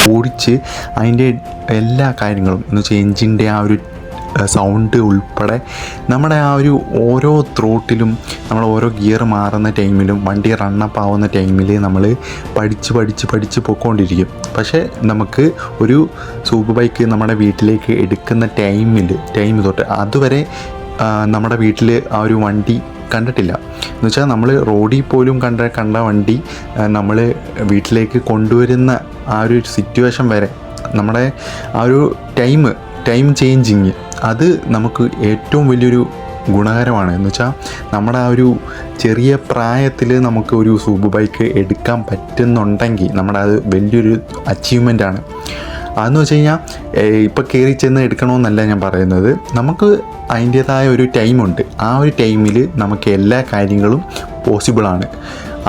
ഓടിച്ച് അതിൻ്റെ എല്ലാ കാര്യങ്ങളും എന്ന് വെച്ചാൽ എൻജിൻ്റെ ആ ഒരു സൗണ്ട് ഉൾപ്പെടെ നമ്മുടെ ആ ഒരു ഓരോ ത്രോട്ടിലും നമ്മൾ ഓരോ ഗിയർ മാറുന്ന ടൈമിലും വണ്ടി റണ്ണപ്പ് ആവുന്ന ടൈമിൽ നമ്മൾ പഠിച്ച് പോയിക്കൊണ്ടിരിക്കും. പക്ഷേ നമുക്ക് ഒരു സൂപ്പർ ബൈക്ക് നമ്മുടെ വീട്ടിലേക്ക് എടുക്കുന്ന ടൈം തൊട്ട് അതുവരെ നമ്മുടെ വീട്ടിൽ ആ ഒരു വണ്ടി കണ്ടിട്ടില്ല. എന്ന് വെച്ചാൽ നമ്മൾ റോഡിൽ പോലും കണ്ട വണ്ടി നമ്മൾ വീട്ടിലേക്ക് കൊണ്ടുവരുന്ന ആ ഒരു സിറ്റുവേഷൻ വരെ നമ്മുടെ ആ ഒരു ടൈം ചേഞ്ചിങ് അത് നമുക്ക് ഏറ്റവും വലിയൊരു ഗുണകരമാണ്. എന്ന് വെച്ചാൽ നമ്മുടെ ആ ഒരു ചെറിയ പ്രായത്തിൽ നമുക്ക് ഒരു സൂപ്പർ ബൈക്ക് എടുക്കാൻ പറ്റുന്നുണ്ടെങ്കിൽ നമ്മുടെ അത് വലിയൊരു അച്ചീവ്മെൻ്റാണ്. അതെന്ന് വെച്ച് കഴിഞ്ഞാൽ ഇപ്പോൾ കയറി ചെന്ന് എടുക്കണമെന്നല്ല ഞാൻ പറയുന്നത്. നമുക്ക് അതിൻ്റേതായ ഒരു ടൈമുണ്ട്. ആ ഒരു ടൈമിൽ നമുക്ക് എല്ലാ കാര്യങ്ങളും പോസിബിളാണ്.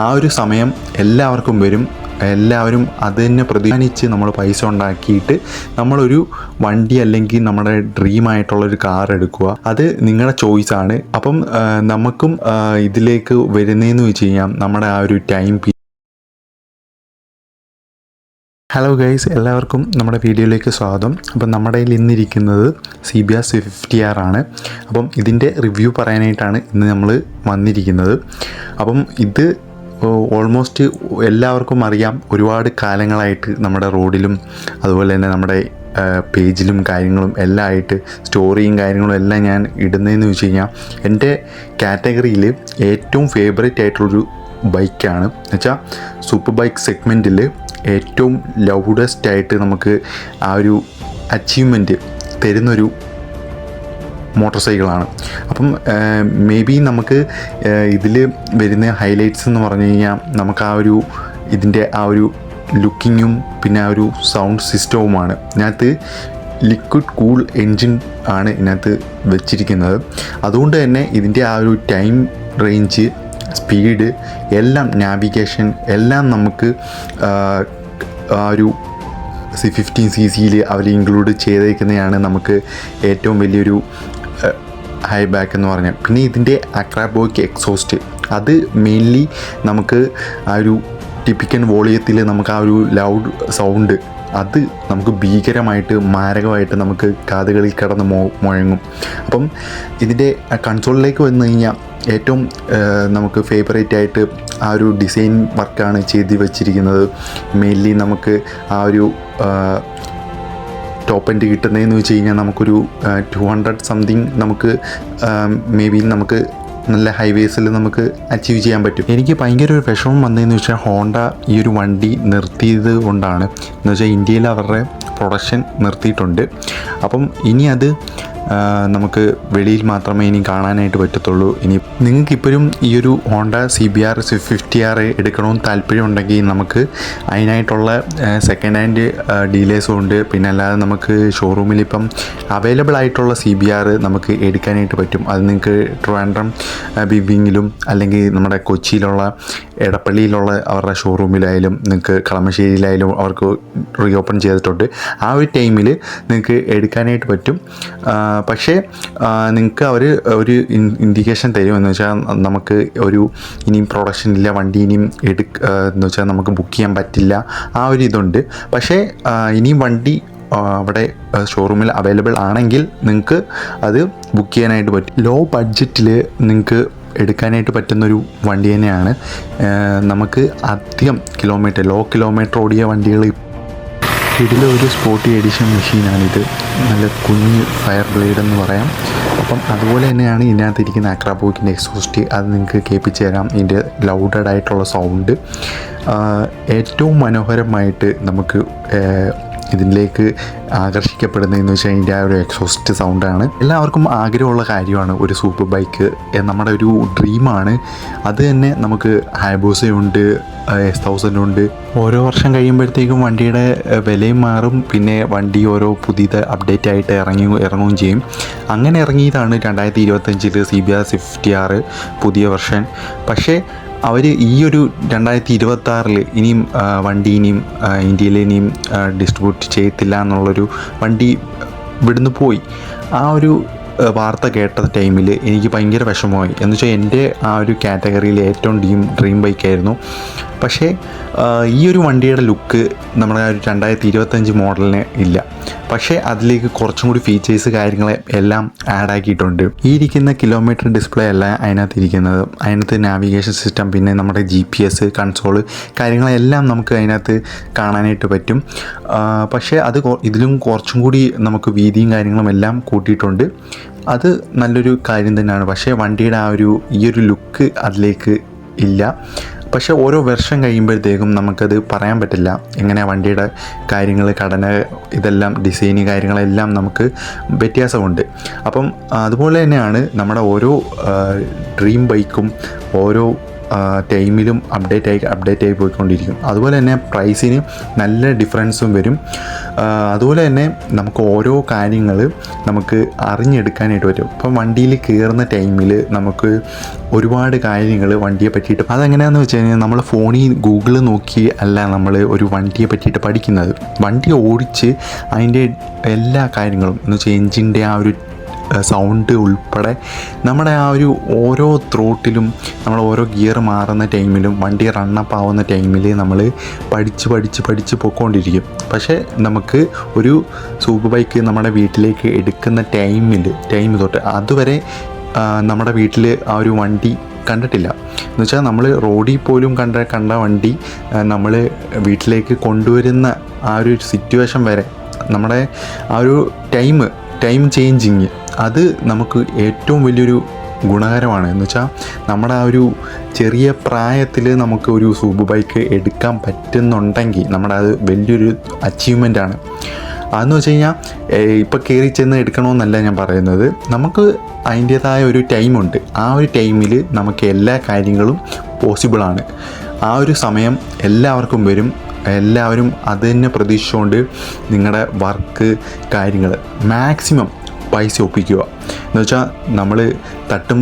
ആ ഒരു സമയം എല്ലാവർക്കും വരും. എല്ലാവരും അത് തന്നെ പ്രതീക്ഷിച്ച് നമ്മൾ പൈസ ഉണ്ടാക്കിയിട്ട് നമ്മളൊരു വണ്ടി അല്ലെങ്കിൽ നമ്മുടെ ഡ്രീമായിട്ടുള്ളൊരു കാർ എടുക്കുക. അത് നിങ്ങളുടെ ചോയ്സാണ്. അപ്പം നമുക്കും ഇതിലേക്ക് വരുന്നതെന്ന് വെച്ച് കഴിഞ്ഞാൽ നമ്മുടെ ആ ഒരു ടൈം. ഹലോ ഗൈസ്, എല്ലാവർക്കും നമ്മുടെ വീഡിയോയിലേക്ക് സ്വാഗതം. അപ്പം നമ്മുടെ കയ്യിൽ ഇന്നിരിക്കുന്നത് CBR C50R ആണ്. അപ്പം ഇതിൻ്റെ റിവ്യൂ പറയാനായിട്ടാണ് ഇന്ന് നമ്മൾ വന്നിരിക്കുന്നത്. അപ്പം ഇത് ഓൾമോസ്റ്റ് എല്ലാവർക്കും അറിയാം. ഒരുപാട് കാലങ്ങളായിട്ട് നമ്മുടെ റോഡിലും അതുപോലെ തന്നെ നമ്മുടെ പേജിലും കാര്യങ്ങളും എല്ലാം ആയിട്ട് സ്റ്റോറിയും കാര്യങ്ങളും എല്ലാം ഞാൻ ഇടുന്നതെന്ന് വെച്ച് കഴിഞ്ഞാൽ എൻ്റെ കാറ്റഗറിയിൽ ഏറ്റവും ഫേവറേറ്റ് ആയിട്ടുള്ളൊരു ബൈക്കാണ്. എന്നുവെച്ചാൽ സൂപ്പർ ബൈക്ക് സെഗ്മെൻറ്റിൽ ഏറ്റവും ലൗഡസ്റ്റ് ആയിട്ട് നമുക്ക് ആ ഒരു അച്ചീവ്മെൻറ്റ് തരുന്നൊരു മോട്ടോർ സൈക്കിളാണ്. അപ്പം മേ ബി നമുക്ക് ഇതിൽ വരുന്ന ഹൈലൈറ്റ്സ് എന്ന് പറഞ്ഞു കഴിഞ്ഞാൽ നമുക്ക് ആ ഒരു ഇതിൻ്റെ ആ ഒരു ലുക്കിങ്ങും പിന്നെ ആ ഒരു സൗണ്ട് സിസ്റ്റവുമാണ്. ഇതിനകത്ത് ലിക്വിഡ് കൂൾ എൻജിൻ ആണ് ഇതിനകത്ത് വെച്ചിരിക്കുന്നത്. അതുകൊണ്ട് തന്നെ ഇതിൻ്റെ ആ ഒരു ടൈം റേഞ്ച്, സ്പീഡ് എല്ലാം, നാവിഗേഷൻ എല്ലാം നമുക്ക് ആ ഒരു C15cc അവർ ഇൻക്ലൂഡ് ചെയ്തേക്കുന്നതാണ് നമുക്ക് ഏറ്റവും വലിയൊരു ഹൈ ബാക്ക് എന്ന് പറഞ്ഞാൽ. പിന്നെ ഇതിൻ്റെ അക്രാബോയ്ക്ക് എക്സോസ്റ്റ് അത് മെയിൻലി നമുക്ക് ആ ഒരു ടിപ്പിക്കൽ വോളിയത്തിൽ നമുക്ക് ആ ഒരു ലൗഡ് സൗണ്ട് അത് നമുക്ക് ഭീകരമായിട്ട് മാരകമായിട്ട് നമുക്ക് കാതുകളിൽ കിടന്ന് മുഴങ്ങും. അപ്പം ഇതിൻ്റെ കൺസോളിലേക്ക് വന്നു കഴിഞ്ഞാൽ ഏറ്റവും നമുക്ക് ഫേവറേറ്റ് ആയിട്ട് ആ ഒരു ഡിസൈൻ വർക്കാണ് ചെയ്ത് വെച്ചിരിക്കുന്നത്. മെയിൻലി നമുക്ക് ആ ഒരു ടോപ്പ് എൻഡ് കിട്ടുന്നതെന്ന് വെച്ച് കഴിഞ്ഞാൽ നമുക്കൊരു 200 സംതിങ് നമുക്ക് മേ ബി നമുക്ക് നല്ല ഹൈവേസിൽ നമുക്ക് അച്ചീവ് ചെയ്യാൻ പറ്റും. എനിക്ക് ഭയങ്കര ഒരു വിഷമം വന്നതെന്ന് വെച്ചാൽ ഹോണ്ട ഈ ഒരു വണ്ടി നിർത്തിയത് കൊണ്ടാണ്. എന്ന് വെച്ചാൽ ഇന്ത്യയിൽ അവരുടെ പ്രൊഡക്ഷൻ നിർത്തിയിട്ടുണ്ട്. അപ്പം ഇനി അത് നമുക്ക് വെളിയിൽ മാത്രമേ ഇനി കാണാനായിട്ട് പറ്റത്തുള്ളൂ. ഇനി നിങ്ങൾക്കിപ്പോഴും ഈ ഒരു ഹോണ്ട CBR C50R എടുക്കണമെന്ന് താല്പര്യമുണ്ടെങ്കിൽ നമുക്ക് അതിനായിട്ടുള്ള സെക്കൻഡ് ഹാൻഡ് ഡീലേഴ്സും ഉണ്ട്. പിന്നെ അല്ലാതെ നമുക്ക് ഷോറൂമിൽ ഇപ്പം അവൈലബിൾ ആയിട്ടുള്ള CBR നമുക്ക് എടുക്കാനായിട്ട് പറ്റും. അത് നിങ്ങൾക്ക് ട്രിവാൻഡ്രം ബിബിങ്ങിലും അല്ലെങ്കിൽ നമ്മുടെ കൊച്ചിയിലുള്ള എടപ്പള്ളിയിലുള്ള അവരുടെ ഷോറൂമിലായാലും നിങ്ങൾക്ക് കളമശ്ശേരിയിലായാലും അവർക്ക് റീ ഓപ്പൺ ചെയ്തിട്ടുണ്ട്. ആ ഒരു ടൈമിൽ നിങ്ങൾക്ക് എടുക്കാനായിട്ട് പറ്റും. പക്ഷേ നിങ്ങൾക്ക് അവർ ഒരു ഇൻഡിക്കേഷൻ തരുമെന്ന് വെച്ചാൽ നമുക്ക് ഒരു ഇനിയും പ്രൊഡക്ഷൻ ഇല്ല, വണ്ടി ഇനിയും എന്ന് വെച്ചാൽ നമുക്ക് ബുക്ക് ചെയ്യാൻ പറ്റില്ല, ആ ഒരു ഇതുണ്ട്. പക്ഷേ ഇനിയും വണ്ടി അവിടെ ഷോറൂമിൽ അവൈലബിൾ ആണെങ്കിൽ നിങ്ങൾക്ക് അത് ബുക്ക് ചെയ്യാനായിട്ട് പറ്റും. ലോ ബഡ്ജറ്റിൽ നിങ്ങൾക്ക് എടുക്കാനായിട്ട് പറ്റുന്നൊരു വണ്ടി തന്നെയാണ്. നമുക്ക് അധികം ലോ കിലോമീറ്റർ ഓടിയ വണ്ടികൾ ഇതിലൊരു സ്പോർട്ടി എഡിഷൻ മെഷീനാണിത്. നല്ല കുഞ്ഞ് ഫയർ ബ്ലേഡ് എന്ന് പറയാം. അപ്പം അതുപോലെ തന്നെയാണ് ഇതിനകത്തിരിക്കുന്ന അക്രാബോക്കിൻ്റെ എക്സോസ്റ്റ്. അത് നിങ്ങൾക്ക് കേൾപ്പിച്ച് തരാം. ഇതിൻ്റെ ലൗഡഡ് ആയിട്ടുള്ള സൗണ്ട് ഏറ്റവും മനോഹരമായിട്ട് നമുക്ക് ഇതിലേക്ക് ആകർഷിക്കപ്പെടുന്നതെന്ന് വെച്ചാൽ അതിൻ്റെ ആ ഒരു എക്സോസ്റ്റ് സൗണ്ടാണ്. എല്ലാവർക്കും ആഗ്രഹമുള്ള കാര്യമാണ് ഒരു സൂപ്പർ ബൈക്ക്, നമ്മുടെ ഒരു ഡ്രീമാണ്. അത് തന്നെ നമുക്ക് ഹൈബൂസയുണ്ട്, S1000 ഉണ്ട്. ഓരോ വർഷം കഴിയുമ്പോഴത്തേക്കും വണ്ടിയുടെ വിലയും മാറും. പിന്നെ വണ്ടി ഓരോ പുതിയ അപ്ഡേറ്റ് ആയിട്ട് ഇറങ്ങുകയും ചെയ്യും. അങ്ങനെ ഇറങ്ങിയതാണ് 2025 CBR C50R പുതിയ വെർഷൻ. പക്ഷേ അവർ ഈ ഒരു 2026 ഇനിയും വണ്ടി ഇനിയും ഇന്ത്യയിൽ ഇനിയും ഡിസ്ട്രിബ്യൂട്ട് ചെയ്യത്തില്ല എന്നുള്ളൊരു വണ്ടി ഇവിടുന്ന് പോയി. ആ ഒരു വാർത്ത കേട്ട ടൈമിൽ എനിക്ക് ഭയങ്കര വിഷമമായി. എന്ന് വെച്ചാൽ എൻ്റെ ആ ഒരു കാറ്റഗറിയിൽ ഏറ്റവും ഡ്രീം ബൈക്കായിരുന്നു. പക്ഷേ ഈ ഒരു വണ്ടിയുടെ ലുക്ക് നമ്മുടെ ആ ഒരു 2025 മോഡലിന് ഇല്ല. പക്ഷേ അതിലേക്ക് കുറച്ചും കൂടി ഫീച്ചേഴ്സ് കാര്യങ്ങൾ എല്ലാം ആഡ് ആക്കിയിട്ടുണ്ട്. ഈ ഇരിക്കുന്ന കിലോമീറ്റർ ഡിസ്പ്ലേ അല്ല അതിനകത്ത് ഇരിക്കുന്നത്. അതിനകത്ത് നാവിഗേഷൻ സിസ്റ്റം, പിന്നെ നമ്മുടെ GPS കൺസോള് കാര്യങ്ങളെല്ലാം നമുക്ക് അതിനകത്ത് കാണാനായിട്ട് പറ്റും. പക്ഷേ അത് ഇതിലും കുറച്ചും കൂടി നമുക്ക് വീതിയും കാര്യങ്ങളും എല്ലാം കൂട്ടിയിട്ടുണ്ട്. അത് നല്ലൊരു കാര്യം തന്നെയാണ്. പക്ഷേ വണ്ടിയുടെ ഈ ഒരു ലുക്ക് അതിലേക്ക് ഇല്ല. പക്ഷേ ഓരോ വർഷം കഴിയുമ്പോഴത്തേക്കും നമുക്കത് പറയാൻ പറ്റില്ല എങ്ങനെയാണ് വണ്ടിയുടെ കാര്യങ്ങൾ, ഘടന, ഇതെല്ലാം ഡിസൈന് കാര്യങ്ങളെല്ലാം നമുക്ക് വ്യത്യാസമുണ്ട്. അപ്പം അതുപോലെ തന്നെയാണ് നമ്മുടെ ഓരോ ഡ്രീം ബൈക്കും ഓരോ ടൈമിലും അപ്ഡേറ്റ് ആയി പോയിക്കൊണ്ടിരിക്കും. അതുപോലെ തന്നെ പ്രൈസിന് നല്ല ഡിഫറൻസും വരും. അതുപോലെ തന്നെ നമുക്ക് ഓരോ കാര്യങ്ങൾ നമുക്ക് അറിഞ്ഞെടുക്കാനായിട്ട് പറ്റും. ഇപ്പം വണ്ടിയിൽ കയറുന്ന ടൈമിൽ നമുക്ക് ഒരുപാട് കാര്യങ്ങൾ വണ്ടിയെ പറ്റിയിട്ട്, അതെങ്ങനെയാണെന്ന് വെച്ച് കഴിഞ്ഞാൽ നമ്മൾ ഫോണിൽ ഗൂഗിളിൽ നോക്കി അല്ല നമ്മൾ ഒരു വണ്ടിയെ പറ്റിയിട്ട് പഠിക്കുന്നത്. വണ്ടി ഓടിച്ച് അതിൻ്റെ എല്ലാ കാര്യങ്ങളും എന്ന് വെച്ചാൽ എൻജിൻ്റെ ആ ഒരു സൗണ്ട് ഉൾപ്പെടെ നമ്മുടെ ആ ഒരു ഓരോ ത്രോട്ടിലും നമ്മൾ ഓരോ ഗിയർ മാറുന്ന ടൈമിലും വണ്ടി റണ്ണപ്പ് ആവുന്ന ടൈമിൽ നമ്മൾ പഠിച്ച് പോയിക്കൊണ്ടിരിക്കും. പക്ഷേ നമുക്ക് ഒരു സൂപ്പർ ബൈക്ക് നമ്മുടെ വീട്ടിലേക്ക് എടുക്കുന്ന ടൈം തൊട്ട് അതുവരെ നമ്മുടെ വീട്ടിൽ ആ ഒരു വണ്ടി കണ്ടിട്ടില്ല. എന്ന് വെച്ചാൽ നമ്മൾ റോഡിൽ പോലും കണ്ട വണ്ടി നമ്മൾ വീട്ടിലേക്ക് കൊണ്ടുവരുന്ന ആ ഒരു സിറ്റുവേഷൻ വരെ നമ്മുടെ ആ ഒരു ടൈം ചേഞ്ചിങ് അത് നമുക്ക് ഏറ്റവും വലിയൊരു ഗുണകരമാണ്. എന്ന് വെച്ചാൽ നമ്മുടെ ആ ഒരു ചെറിയ പ്രായത്തിൽ നമുക്ക് ഒരു സൂപ്പർ ബൈക്ക് എടുക്കാൻ പറ്റുന്നുണ്ടെങ്കിൽ നമ്മുടെ അത് വലിയൊരു അച്ചീവ്മെൻ്റാണ്. അതെന്ന് വെച്ച് കഴിഞ്ഞാൽ ഇപ്പോൾ കയറി ചെന്ന് എടുക്കണമെന്നല്ല ഞാൻ പറയുന്നത്. നമുക്ക് അതിൻ്റേതായ ഒരു ടൈമുണ്ട്. ആ ഒരു ടൈമിൽ നമുക്ക് എല്ലാ കാര്യങ്ങളും പോസിബിളാണ്. ആ ഒരു സമയം എല്ലാവർക്കും വരും. എല്ലാവരും അത് തന്നെ പ്രതീക്ഷിച്ചുകൊണ്ട് നിങ്ങളുടെ വർക്ക് കാര്യങ്ങൾ മാക്സിമം പൈസ ഒപ്പിക്കുക. എന്ന് വെച്ചാൽ നമ്മൾ തട്ടും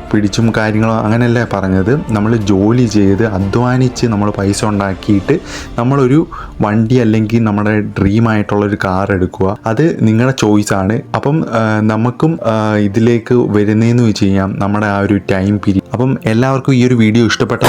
പിടിച്ചും കാര്യങ്ങളോ അങ്ങനെയല്ല പറഞ്ഞത്. നമ്മൾ ജോലി ചെയ്ത് അധ്വാനിച്ച് നമ്മൾ പൈസ ഉണ്ടാക്കിയിട്ട് നമ്മളൊരു വണ്ടി അല്ലെങ്കിൽ നമ്മുടെ ഡ്രീമായിട്ടുള്ളൊരു കാർ എടുക്കുക. അത് നിങ്ങളുടെ ചോയ്സാണ്. അപ്പം നമുക്കും ഇതിലേക്ക് വരുന്നതെന്ന് വെച്ച് കഴിഞ്ഞാൽ നമ്മുടെ ആ ഒരു ടൈം പീരീഡ്. അപ്പം എല്ലാവർക്കും ഈ ഒരു വീഡിയോ ഇഷ്ടപ്പെട്ട